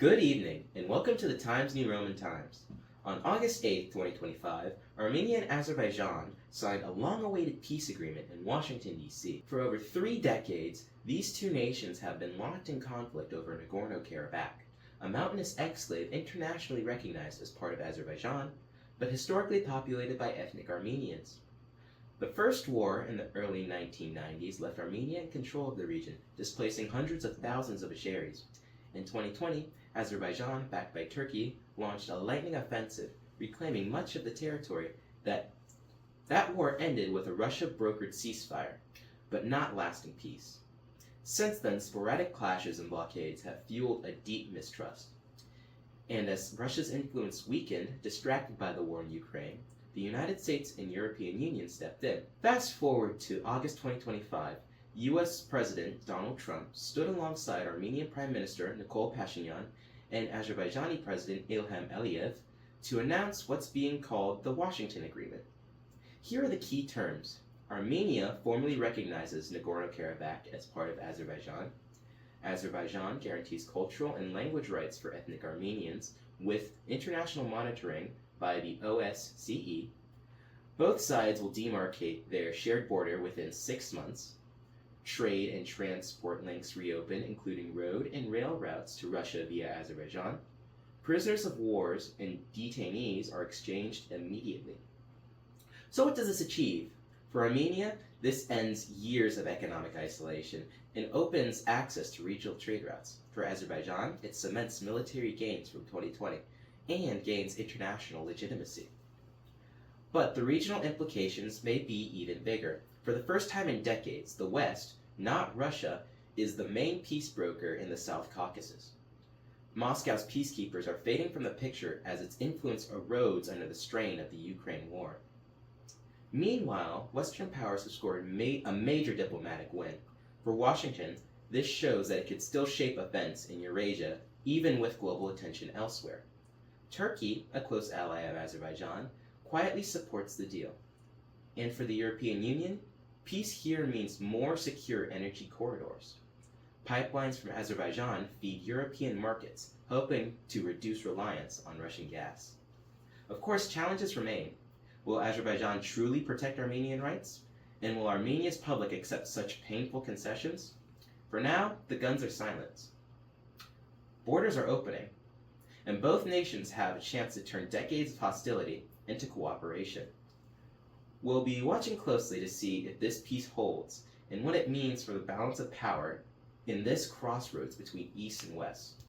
Good evening, and welcome to the Times New Roman Times. On August 8, 2025, Armenia and Azerbaijan signed a long-awaited peace agreement in Washington, D.C. For over 3 decades, these two nations have been locked in conflict over Nagorno-Karabakh, a mountainous exclave internationally recognized as part of Azerbaijan, but historically populated by ethnic Armenians. The First War in the early 1990s left Armenia in control of the region, displacing hundreds of thousands of Azeris. In 2020, Azerbaijan, backed by Turkey, launched a lightning offensive, reclaiming much of the territory. That war ended with a Russia-brokered ceasefire, but not lasting peace. Since then, sporadic clashes and blockades have fueled a deep mistrust. And as Russia's influence weakened, distracted by the war in Ukraine, the United States and European Union stepped in. Fast forward to August 2025, U.S. President Donald Trump stood alongside Armenian Prime Minister Nikol Pashinyan and Azerbaijani President Ilham Aliyev to announce what's being called the Washington Agreement. Here are the key terms. Armenia formally recognizes Nagorno-Karabakh as part of Azerbaijan. Azerbaijan guarantees cultural and language rights for ethnic Armenians with international monitoring by the OSCE. Both sides will demarcate their shared border within 6 months. Trade and transport links reopen, including road and rail routes to Russia via Azerbaijan. Prisoners of wars and detainees are exchanged immediately. So what does this achieve? For Armenia, this ends years of economic isolation and opens access to regional trade routes. For Azerbaijan, it cements military gains from 2020 and gains international legitimacy. But the regional implications may be even bigger. For the first time in decades, the West, not Russia, is the main peace broker in the South Caucasus. Moscow's peacekeepers are fading from the picture as its influence erodes under the strain of the Ukraine war. Meanwhile, Western powers have scored a major diplomatic win. For Washington, this shows that it could still shape events in Eurasia, even with global attention elsewhere. Turkey, a close ally of Azerbaijan, quietly supports the deal. And for the European Union, peace here means more secure energy corridors. Pipelines from Azerbaijan feed European markets, helping to reduce reliance on Russian gas. Of course, challenges remain. Will Azerbaijan truly protect Armenian rights? And will Armenia's public accept such painful concessions? For now, the guns are silent. Borders are opening, and both nations have a chance to turn decades of hostility into cooperation. We'll be watching closely to see if this peace holds and what it means for the balance of power in this crossroads between East and West.